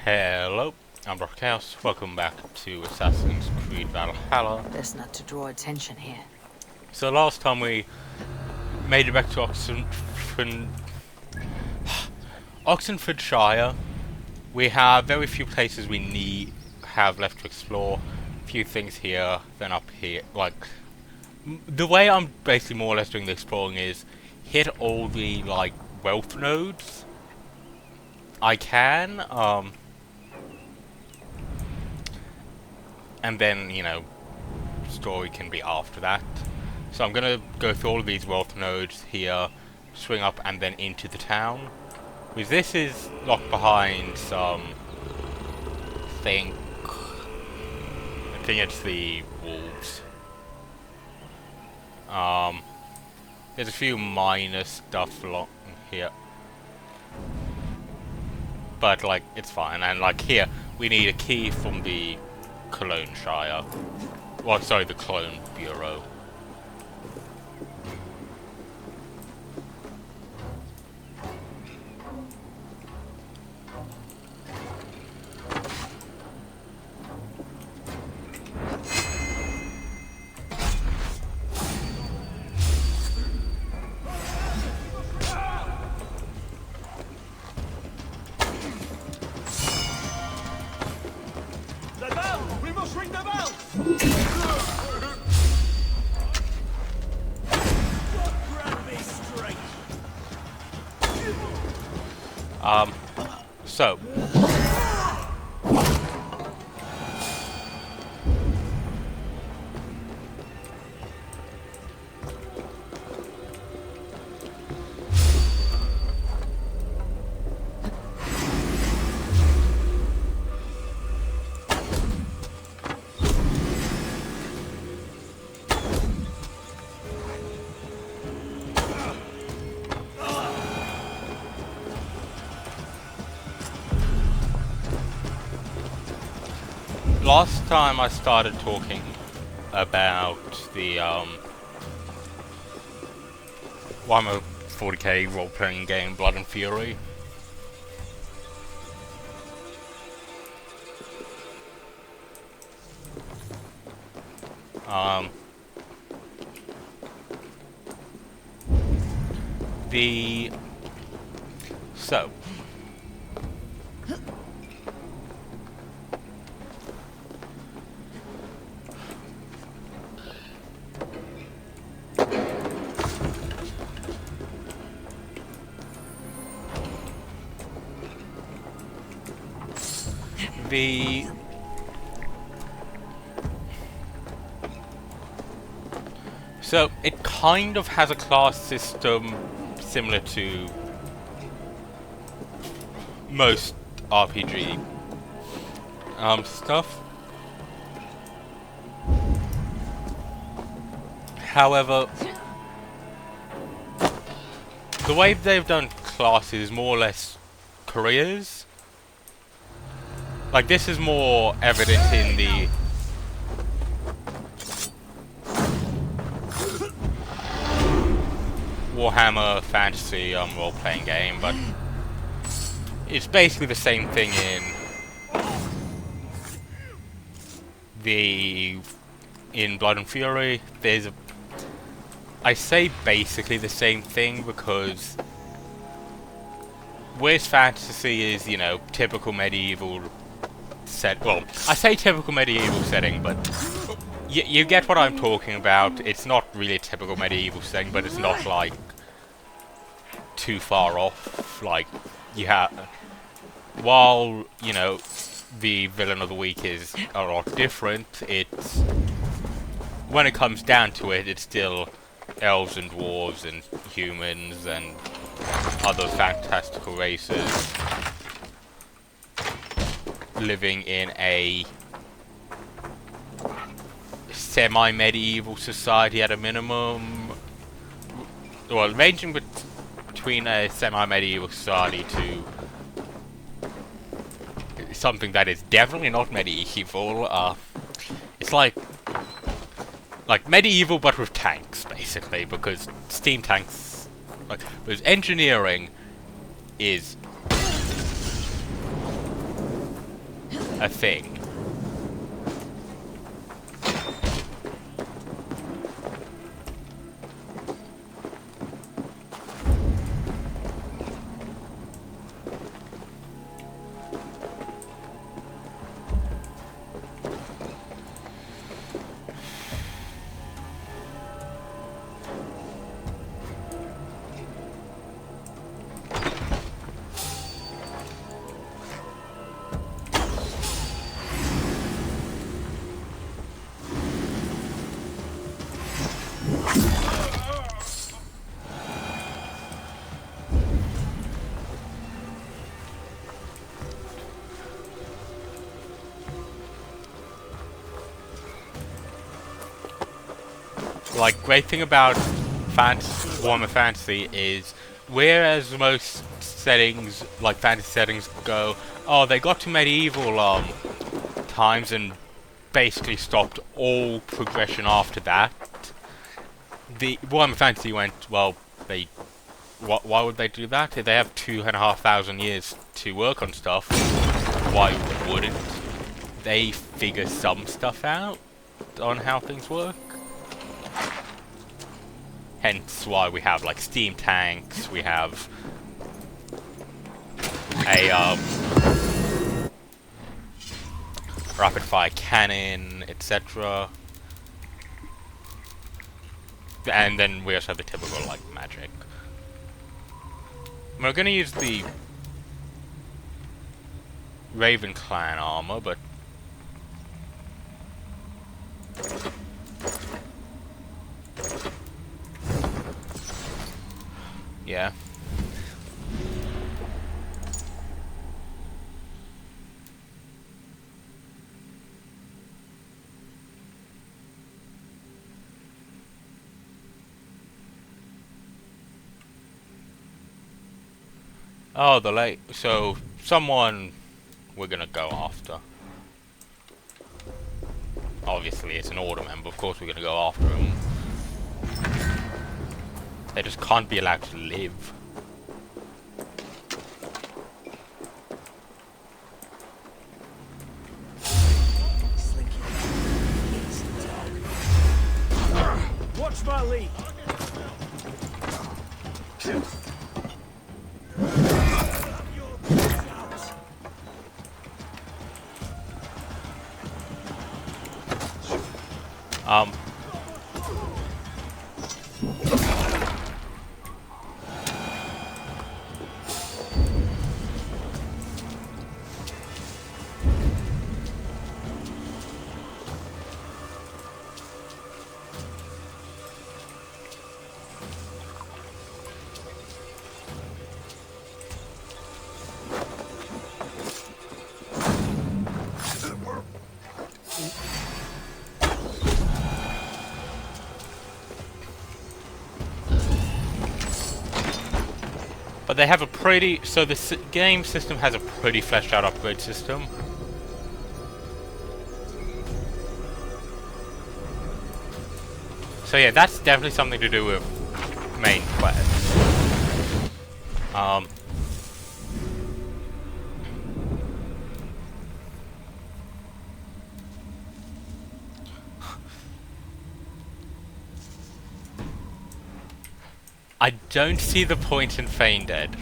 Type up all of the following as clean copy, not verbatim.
Hello, I'm Dr. Chaos. Welcome back to Assassin's Creed Valhalla. Best not to draw attention here. So last time we made it back to Oxenfordshire. We have very few places we have left to explore. A few things here, then up here. Like, the way I'm basically more or less doing the exploring is hit all the, like, wealth nodes I can, and then, you know, story can be after that. So I'm gonna go through all of these wealth nodes here, swing up and then into the town. Because this is locked behind some I think it's the wolves. There's a few minor stuff along here. But like it's fine, and like here we need a key from the Cologne Shire. Well, sorry, the Cologne Bureau. We must ring the bell! Grab me straight! So last time I started talking about the 40k role-playing game Blood and Fury. So it kind of has a class system similar to most RPG stuff. However, the way they've done classes is more or less careers. Like, this is more evident in the Warhammer Fantasy role-playing game, but it's basically the same thing in Blood and Fury. I say basically the same thing because whereas fantasy is, you know, typical medieval well, I say typical medieval setting, but you get what I'm talking about. It's not really a typical medieval setting, but it's not like too far off. Like, you have, while, you know, the villain of the week is a lot different, it's, when it comes down to it, it's still elves and dwarves and humans and other fantastical races living in a semi-medieval society at a minimum. Well, ranging between a semi-medieval society to something that is definitely not medieval. It's like medieval but with tanks, basically, because steam tanks, because engineering is a thing. Like, great thing about Warhammer Fantasy is, whereas most settings, like fantasy settings, go, oh, they got to medieval times and basically stopped all progression after that. The Warhammer Fantasy went, well, why would they do that? If they have 2,500 years to work on stuff, why wouldn't they figure some stuff out on how things work? Hence why we have like steam tanks, we have a rapid fire cannon, etc. And then we also have the typical like magic. We're gonna use the Raven Clan armor, but yeah. Oh, so someone we're gonna go after. Obviously, it's an order member. Of course, we're gonna go after him. They just can't be allowed to live. Watch my lead. But they have a pretty... So the game system has a pretty fleshed out upgrade system. So yeah, that's definitely something to do with main quest. I don't see the point in feign death.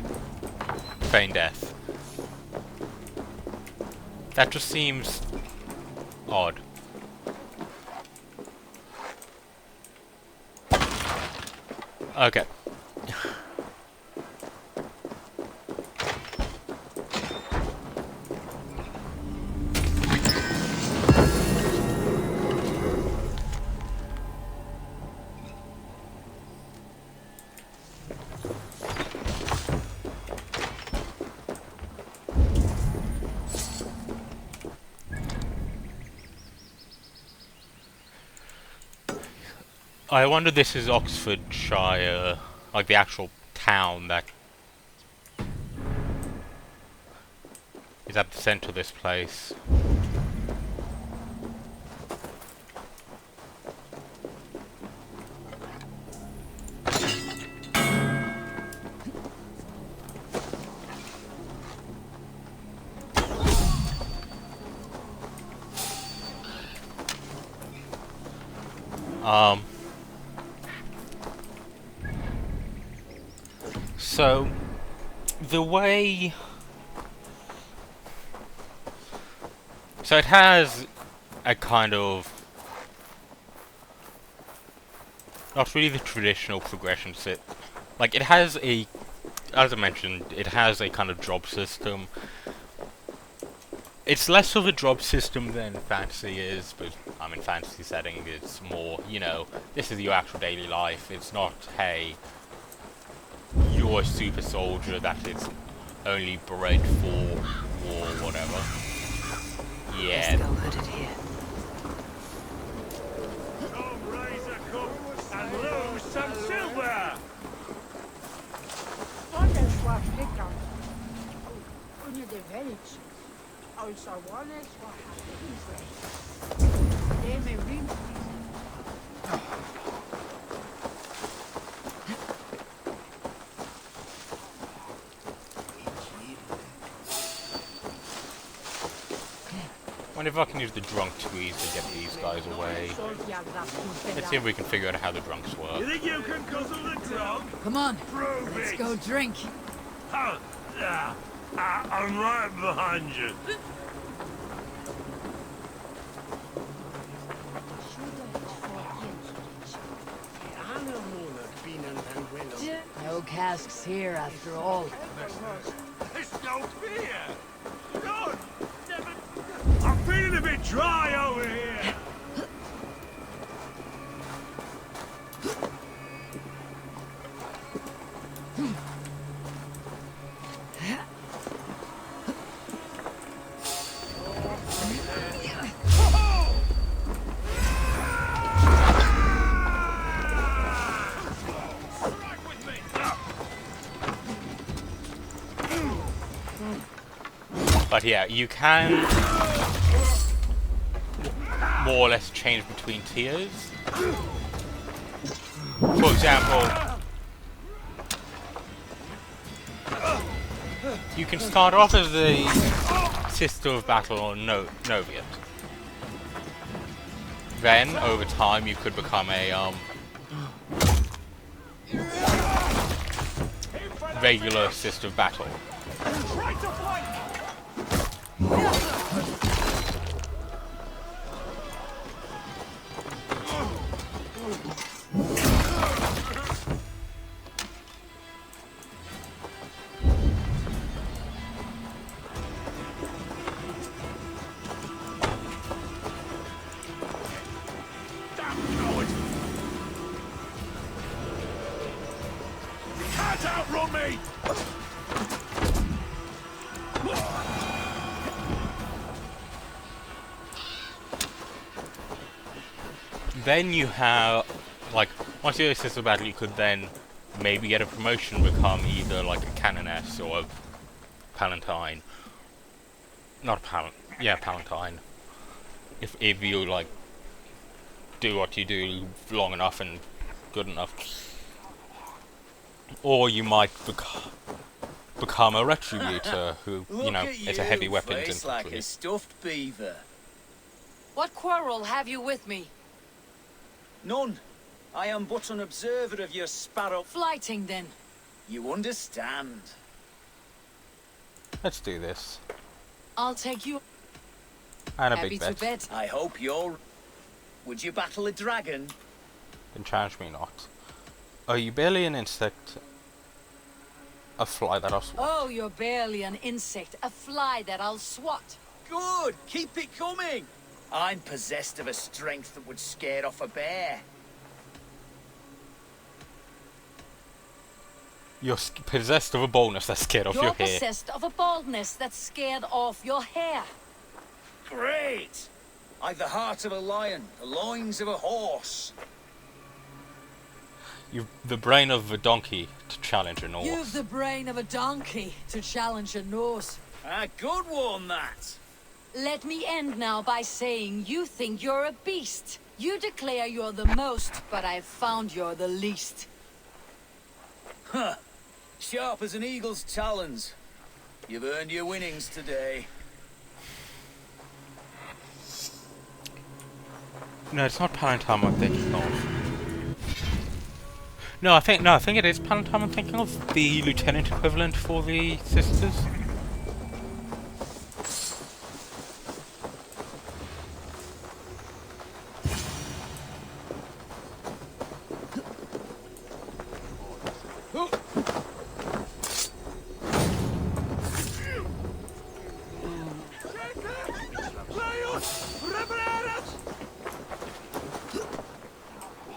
That just seems odd. Okay. I wonder this is Oxfordshire, like the actual town that is at the centre of this place. So the way, so it has a kind of, not really the traditional progression set. Like, it has a, as I mentioned, it has a kind of job system. It's less of a job system than fantasy is, but I'm in fantasy setting. It's more, you know, this is your actual daily life. It's not, hey, you're a super soldier that is only bred for war, whatever. Yeah. Let's go hooded here. Come raise a cup and lose some silver! Wonder if I can use the drunk squeeze to get these guys away. Let's see if we can figure out how the drunks work. You think you can guzzle the drug? Come on, Prove let's it! go drink. Oh, I'm right behind you. No casks here after all. There's no beer! God! I'm feeling a bit dry over here! But yeah, you can more or less change between tiers. For example, you can start off as the Sister of Battle or Noviate. Then, over time, you could become a regular Sister of Battle. Try to flank! Can't outrun me! Then you have, like, once you're a Sister of Battle, you could then maybe get a promotion, become either like a Canoness or a Palatine. Not a Palatine. If you like do what you do long enough and good enough, or you might become a Retributor, who you know is a heavy weapons infantry. Like a stuffed beaver. What quarrel have you with me? None. I am but an observer of your sparrow. Flighting then. You understand. Let's do this. I'll take you. And a Happy big to bet. bet. I hope you're... Would you battle a dragon? Then challenge me not. Are you barely an insect? A fly that I'll swat. Oh, you're barely an insect, a fly that I'll swat. Good. Keep it coming. I'm possessed of a strength that would scare off a bear. You're possessed of a boldness that scared off You're your hair. possessed of a baldness that scared off your hair. Great. I've the heart of a lion, the loins of a horse. You've the brain of a donkey to challenge a Norse. You've the brain of a donkey to challenge a Norse. A good one, that. Let me end now by saying you think you're a beast. You declare you're the most, but I've found you're the least. Huh. Sharp as an eagle's talons. You've earned your winnings today. No, it's not Palantine I'm thinking of. No, I think it is Palantine I'm thinking of. The lieutenant equivalent for the sisters.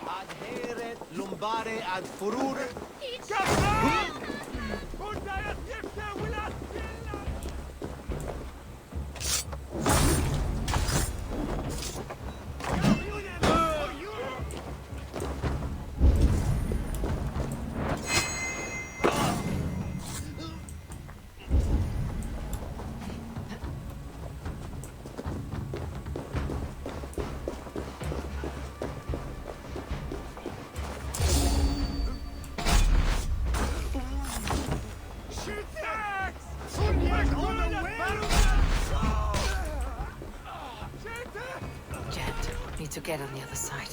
Adheret lumbare ad furore. Need to get on the other side.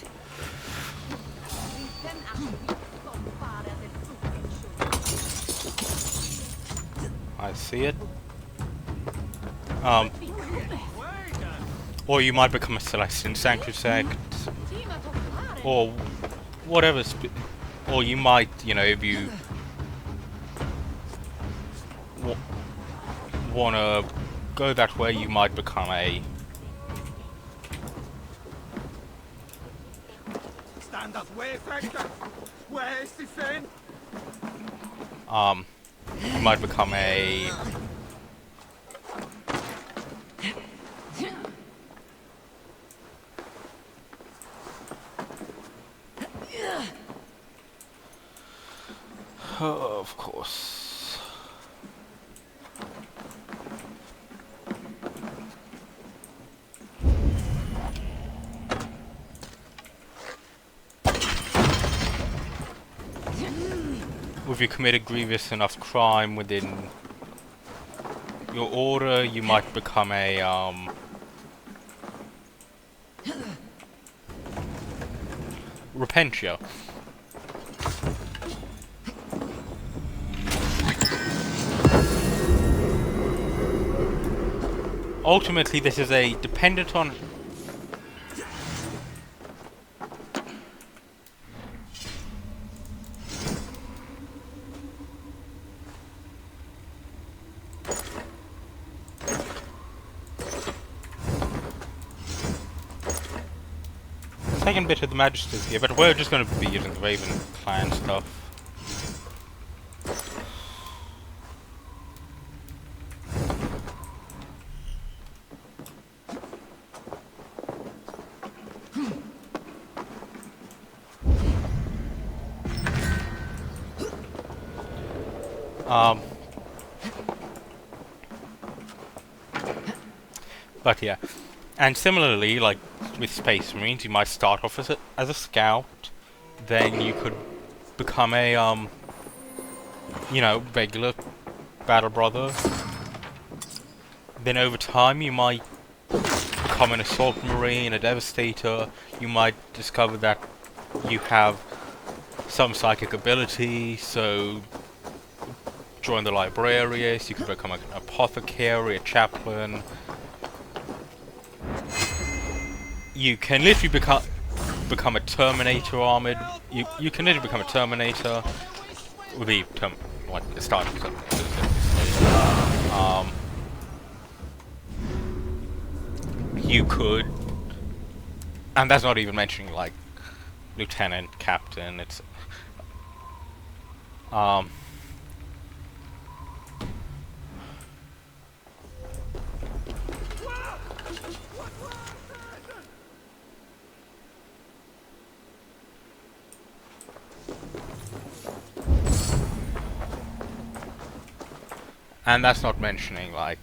I see it. Or you might become a Celestian Sanctusect, or whatever. Or you might, you know, if you wanna go that way, you might become a Stand up, Wayfinder! Where is the fin? you might become a of course. If you commit a grievous enough crime within your order, you might become a Repentia. Ultimately, this is a dependent on second bit of the Magisters here, but we're just going to be using the Raven clan stuff. But yeah, and similarly, like with Space Marines, you might start off as a scout, then you could become a you know, regular battle brother. Then over time, you might become an assault marine, a devastator. You might discover that you have some psychic ability, so join the librarius. You could become an apothecary, a chaplain. You can literally become a Terminator armored. You can literally become a Terminator with the start. You could, and that's not even mentioning like lieutenant, captain. It's and that's not mentioning like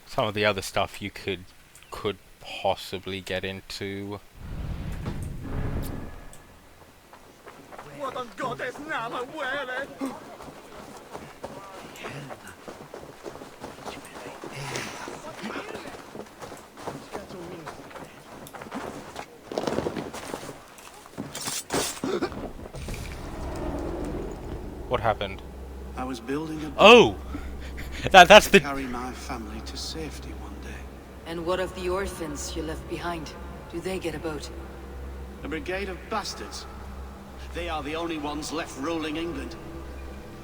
some of the other stuff you could possibly get into. What on God's name are wearing? happened? I was building a boat Oh! That's to the... carry my family to safety one day. And what of the orphans you left behind? Do they get a boat? A brigade of bastards. They are the only ones left ruling England.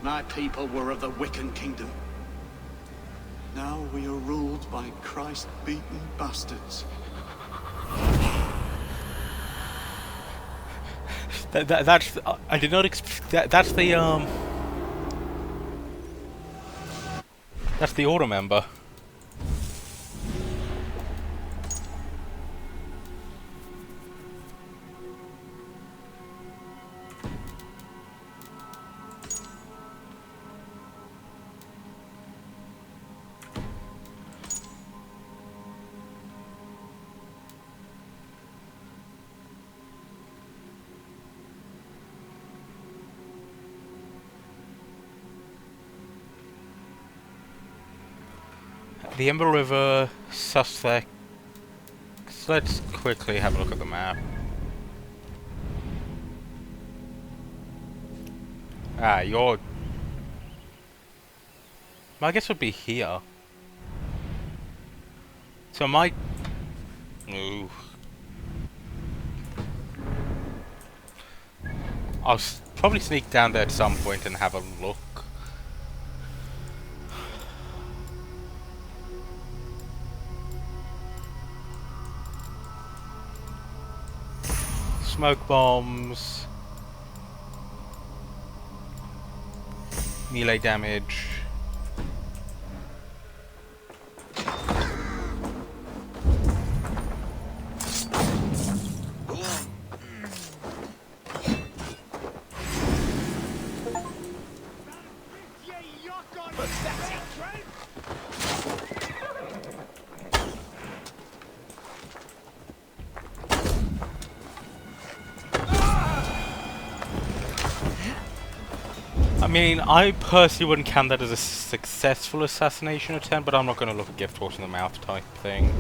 My people were of the Wiccan kingdom. Now we are ruled by Christ-beaten bastards. That's... I did not expect... That's the, That's the order member. The Ember River, Sussex. Let's quickly have a look at the map. Ah, you're... I guess would be here. So my... Ooh. I'll probably sneak down there at some point and have a look. Smoke bombs, melee damage. I mean, I personally wouldn't count that as a successful assassination attempt, but I'm not going to look a gift horse in the mouth type thing.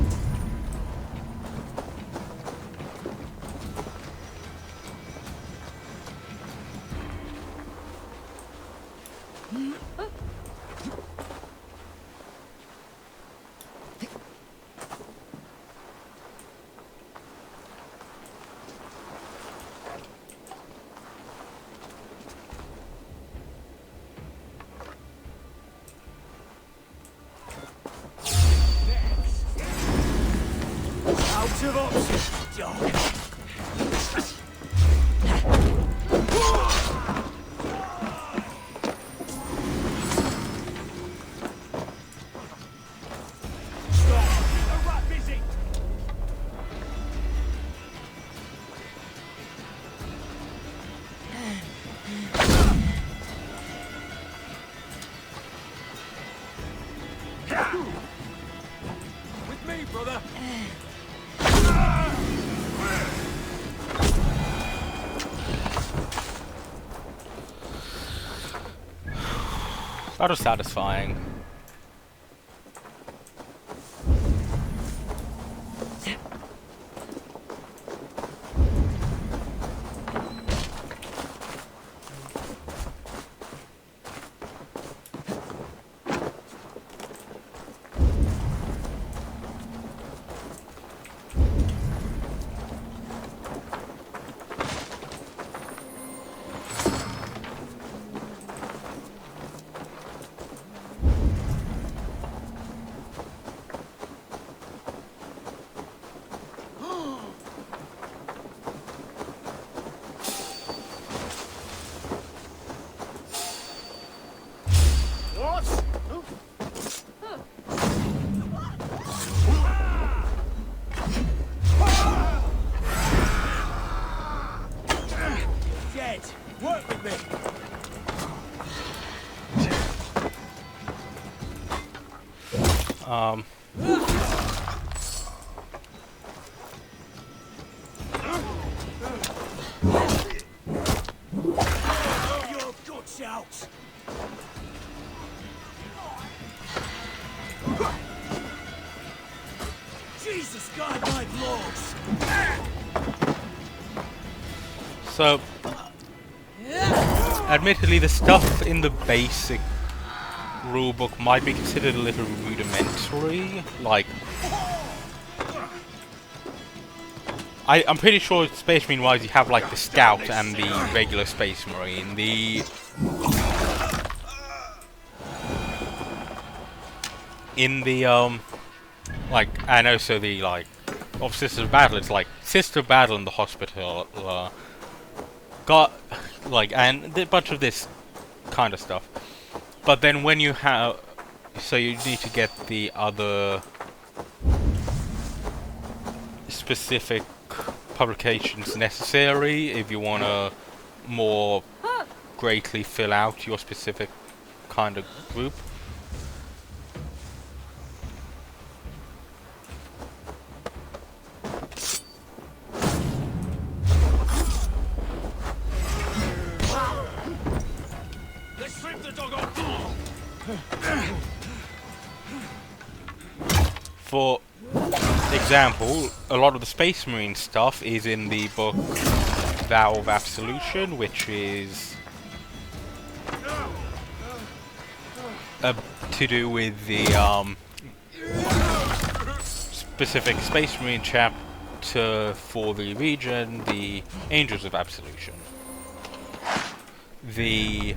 Out of options, dog. With me, brother. That was satisfying. Dead. Work with me. Your guts out. Jesus God, my lords. So admittedly, the stuff in the basic rulebook might be considered a little rudimentary. Like, I'm pretty sure Space Marine wise you have like the Scout and the regular Space Marine. Like, and also the like of Sister of Battle, it's like Sister of Battle in the hospital got like, and a bunch of this kind of stuff. But then when you have, so you need to get the other specific publications necessary if you want to more greatly fill out your specific kind of group. For example, a lot of the Space Marine stuff is in the book Vow of Absolution, which is to do with the specific Space Marine chapter for the region, the Angels of Absolution. A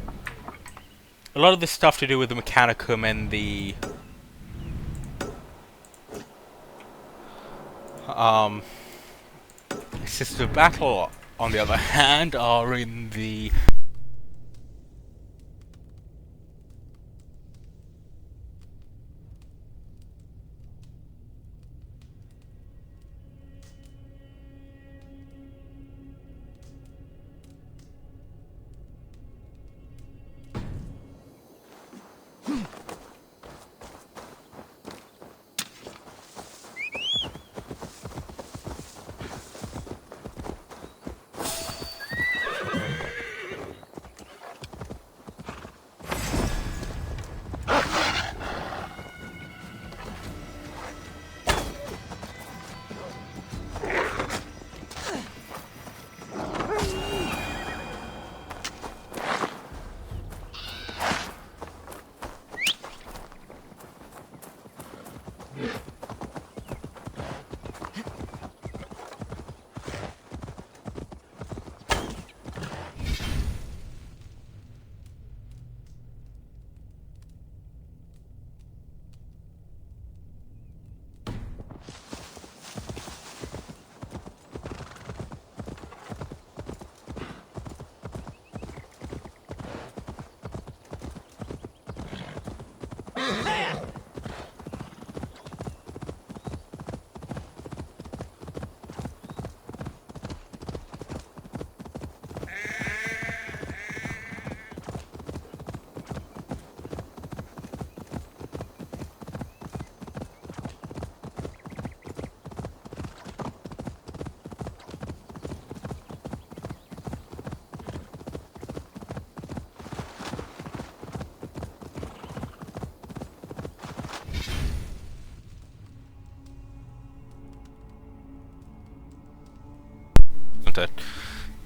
lot of the stuff to do with the Mechanicum and the Sister of Battle, on the other hand, are in the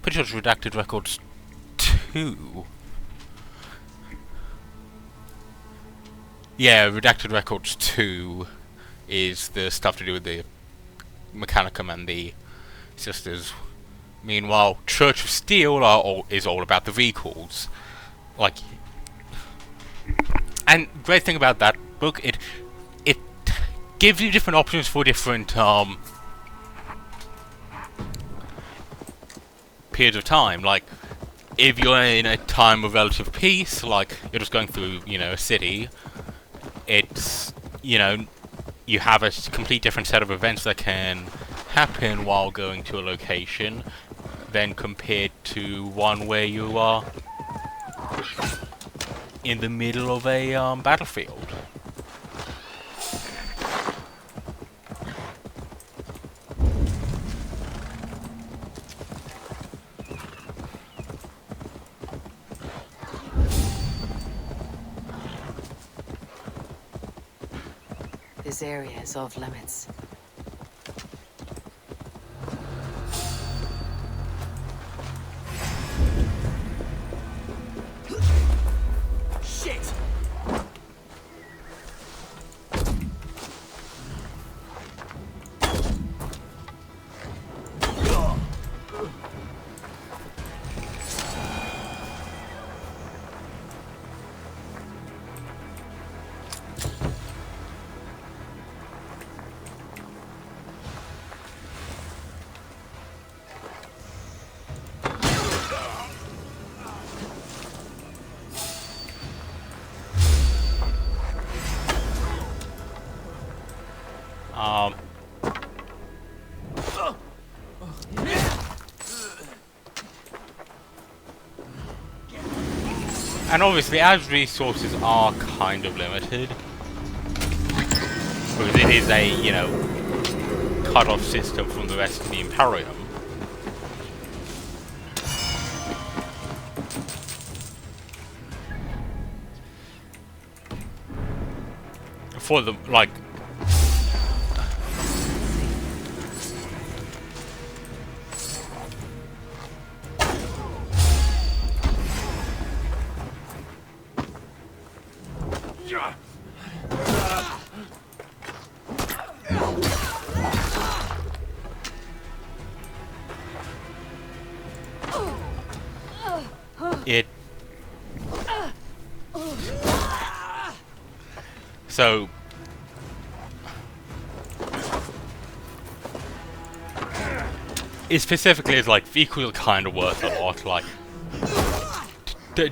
pretty sure it's Redacted Records 2. Yeah, Redacted Records 2 is the stuff to do with the Mechanicum and the Sisters. Meanwhile, Church of Steel is all about the recalls. Like, and great thing about that book, it gives you different options for different periods of time. Like, if you're in a time of relative peace, like you're just going through, a city, it's, you have a complete different set of events that can happen while going to a location than compared to one where you are in the middle of a battlefield. This area is off limits. Um, and obviously, as resources are kind of limited, because it is a, you know, cut-off system from the rest of the Imperium. For the, like... It... So... It specifically is like, vehicles are kind of worth a lot, like...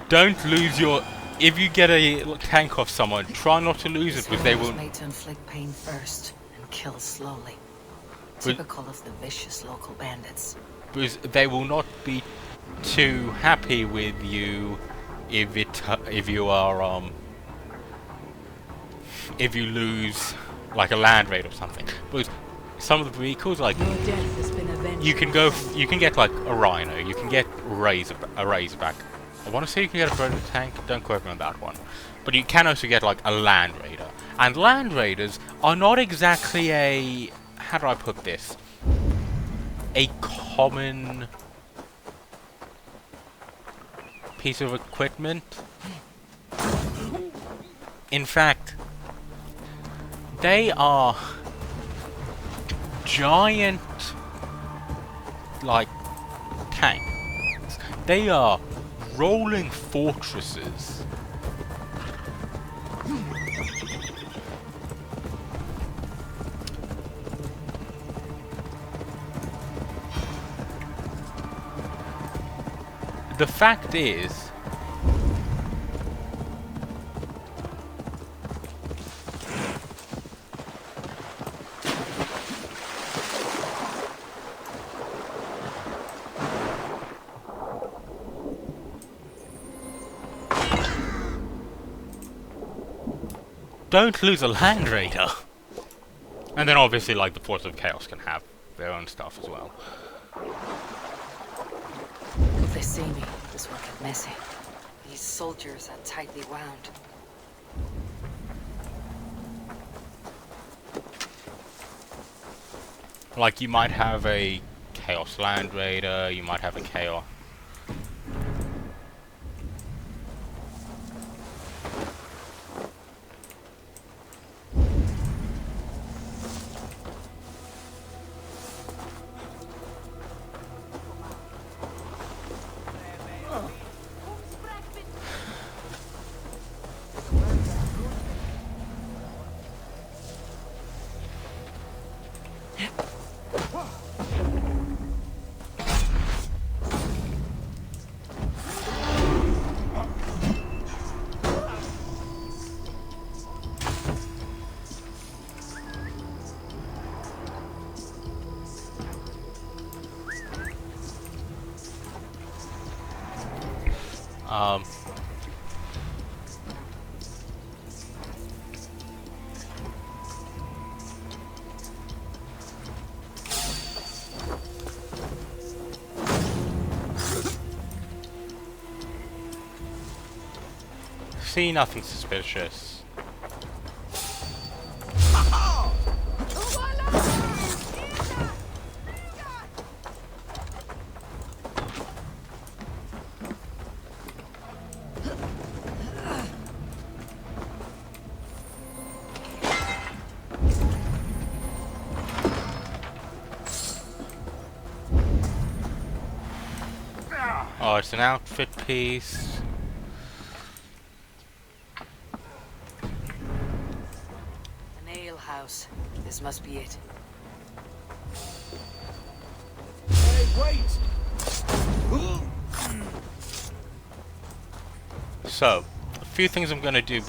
don't lose your... If you get a tank off someone, try not to lose it, because they will... made to inflict pain first, and kill slowly. Typical of the vicious local bandits. Because they will not be too happy with you if you are if you lose like a land raid or something. Because some of the vehicles, like, Your death has been avenged. you can get like a rhino, you can get a razorback. I want to say you can get a predator tank. Don't quote me on that one. But you can also get like a land raider, and land raiders are not exactly a, how do I put this, a common piece of equipment. In fact, they are giant, like, tanks. They are rolling fortresses. The fact is, don't lose a land raider. And then obviously, like, the Force of Chaos can have their own stuff as well. If they see me, this will get messy. These soldiers are tightly wound. Like, you might have a Chaos Land Raider, you might have a Chaos... See nothing suspicious. Oh, it's an outfit piece. An ale house. This must be it. Hey, wait! So, a few things I'm gonna do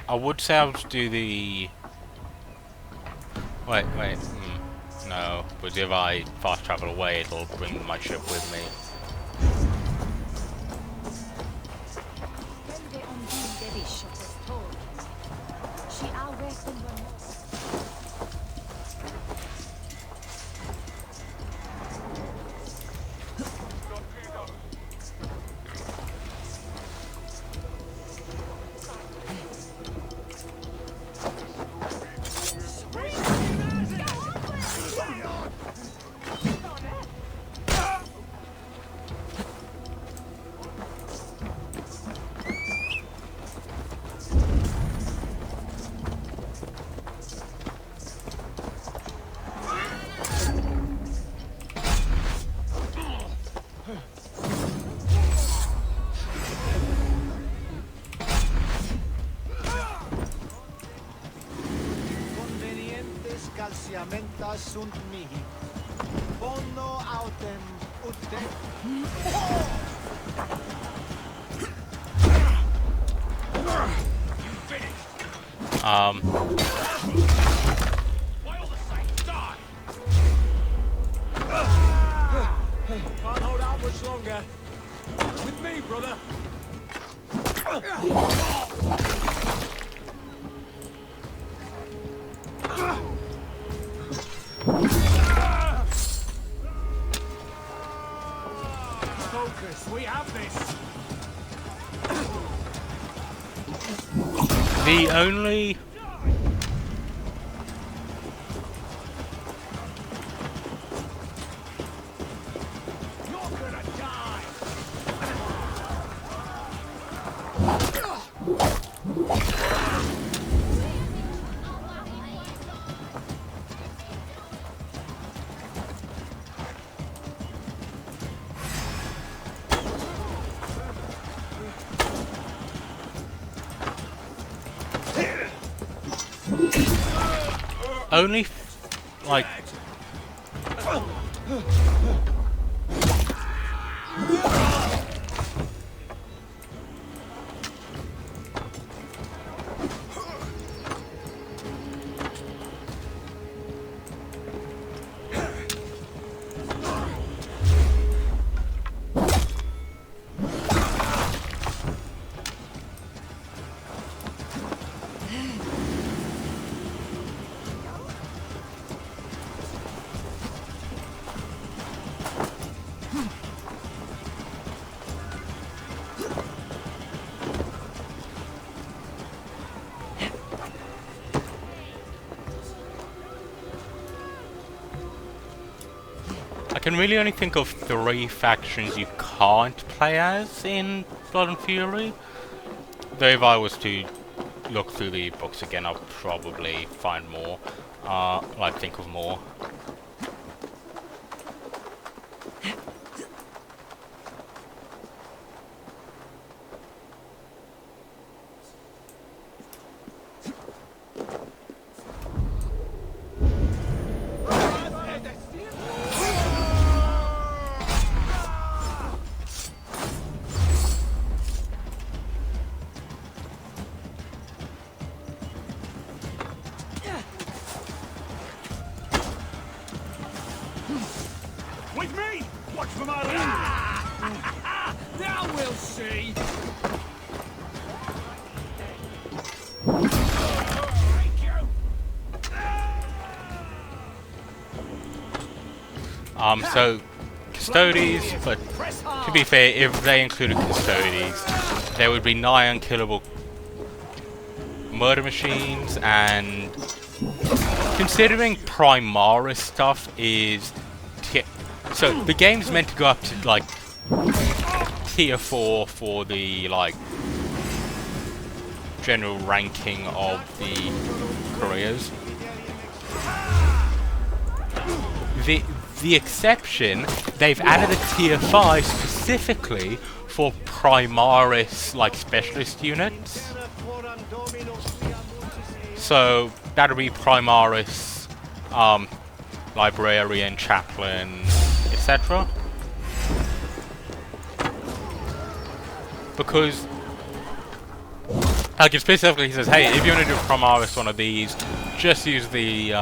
I would say I'll do the... Wait. No, but if I fast travel away, it'll bring my ship with me. Calciamenta sunt mihi. Bono autem ut. Can't hold out much longer. With me, brother. Focus, we have this. The only... You're gonna die. Only, like... I can really only think of 3 factions you can't play as in Blood and Fury. Though if I was to look through the books again, I'll probably find more. Like, think of more. With me! Watch for my Now we'll see! So, Custodes, but to be fair, if they included Custodes, there would be nigh unkillable murder machines, and considering Primaris stuff is... So, the game's meant to go up to, like, tier 4 for the, like, general ranking of the careers. The exception, they've added a tier 5 specifically for Primaris, like, specialist units. So, that'll be Primaris, Librarian, Chaplain, etc. Because Like it specifically says, hey, if you want to do a Primaris one of these, just use the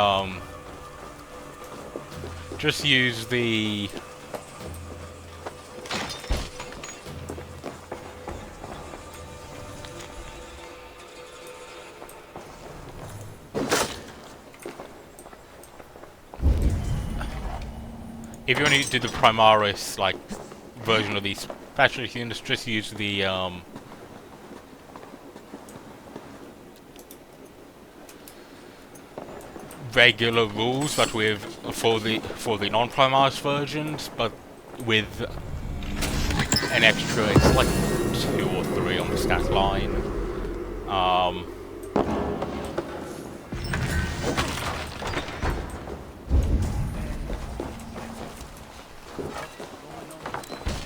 if you want to do the Primaris like version of these specialist units, just use the regular rules, but with for the non-Primaris versions, but with an extra, it's like 2 or 3 on the stat line.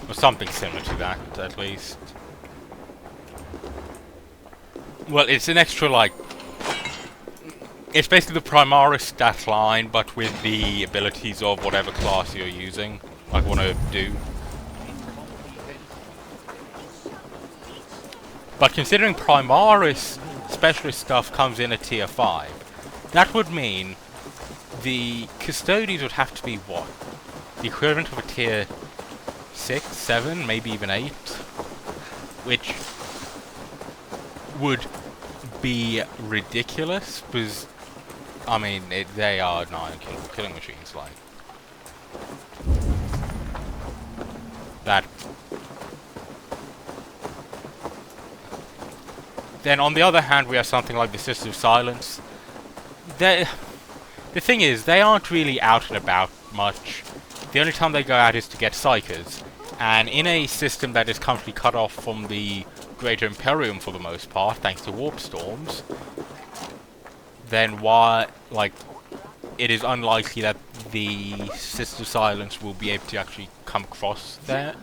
Or something similar to that, at least. Well, it's an extra, like, it's basically the Primaris stat line, but with the abilities of whatever class you're using, like want to do. But considering Primaris specialist stuff comes in at tier 5, that would mean the Custodians would have to be what? The equivalent of a tier 6, 7, maybe even 8? Which would be ridiculous, because I mean, they are killing machines, like that. Then on the other hand, we have something like the Sisters of Silence. The thing is, they aren't really out and about much. The only time they go out is to get Psychers, and in a system that is currently cut off from the Greater Imperium for the most part, thanks to warp storms, then why, like, it is unlikely that the Sisters of Silence will be able to actually come across there.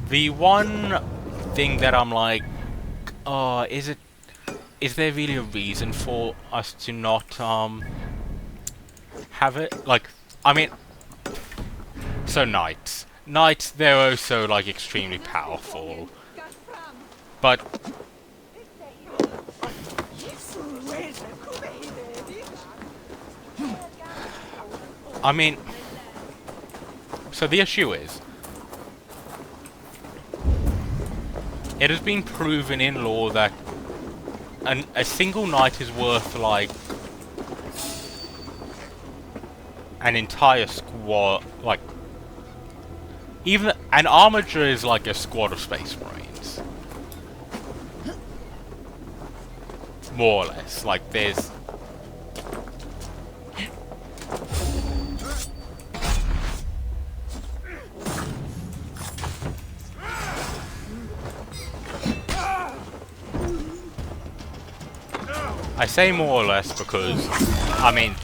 The one thing that I'm like, is there really a reason for us to not, have it? Like, I mean, so Knights. Knights, they're also, like, extremely powerful. But I mean, so the issue is, it has been proven in lore that a single knight is worth, like, an entire squad, like, even an armature is like a squad of Space Marines. More or less. Like, there's... I say more or less because, I mean,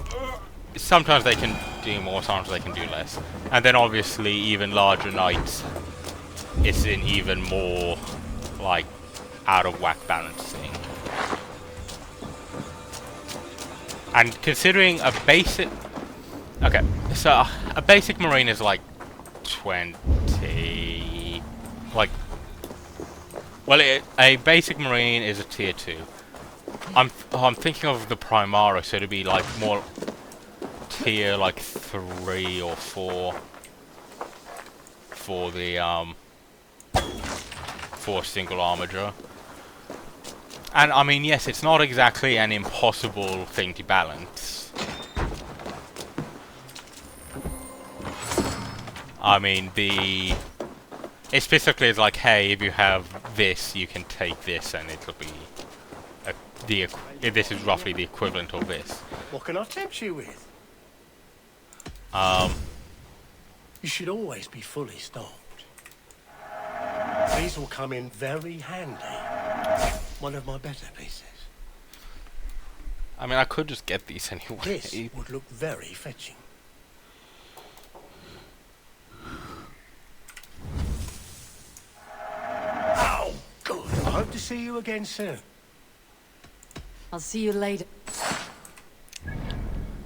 sometimes they can do more, sometimes they can do less. And then obviously even larger knights, it's in even more, like, out of whack balancing. And considering a basic... Okay, so a basic marine is like 20... Like... Well, a basic marine is a tier 2. I'm thinking of the Primaris, so it'd be like more tier like 3 or 4 for the for single armature. And I mean, yes, it's not exactly an impossible thing to balance. I mean, it specifically is like, hey, if you have this, you can take this, and it'll be this is roughly the equivalent of this. What can I tempt you with? You should always be fully stocked. These will come in very handy. One of my better pieces. I mean, I could just get these anyway. This would look very fetching. Oh, good. I hope to see you again soon. I'll see you later.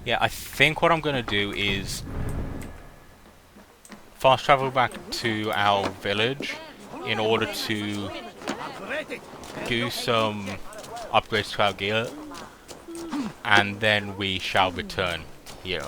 Yeah, I think what I'm gonna do is fast travel back to our village in order to do some upgrades to our gear, and then we shall return here.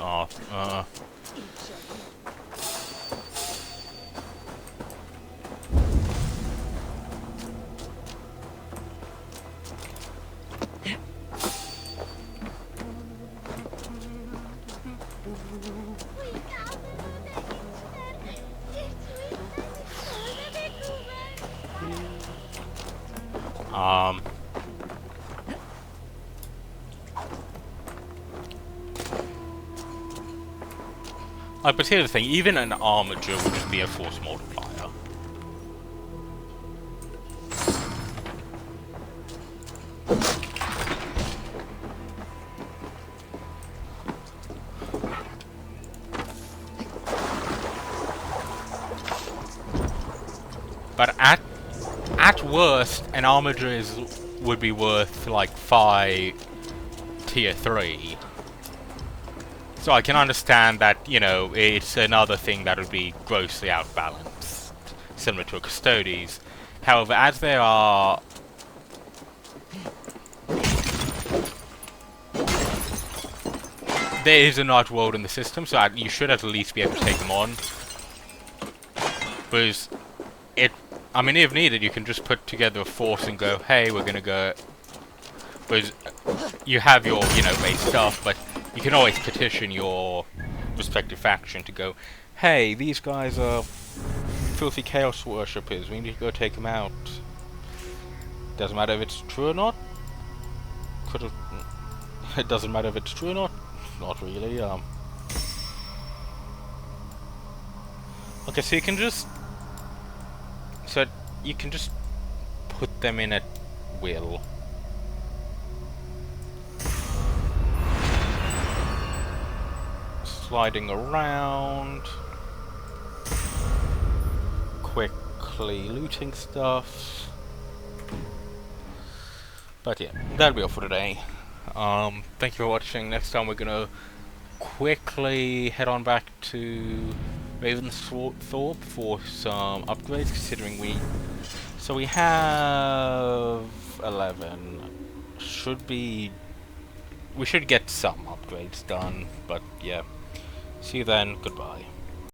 But here's the thing, even an armature would just be a force multiplier. But at worst, an armature would be worth like 5 tier 3. So I can understand that, you know, it's another thing that would be grossly outbalanced, similar to a Custodes. However, as there are... there is a Night World in the system, so you should at least be able to take them on. Because I mean, if needed, you can just put together a force and go, hey, we're gonna go... Because you have your, you know, base stuff, but you can always petition your respective faction to go, hey, these guys are filthy chaos worshippers, we need to go take them out. Doesn't matter if it's true or not. It doesn't matter if it's true or not. Not really. Okay, so you can just put them in at will. Sliding around, quickly looting stuff. But yeah, that'll be all for today. Thank you for watching. Next time we're gonna quickly head on back to Ravensthorpe for some upgrades, considering we have 11. We should get some upgrades done, but yeah. See you then, goodbye.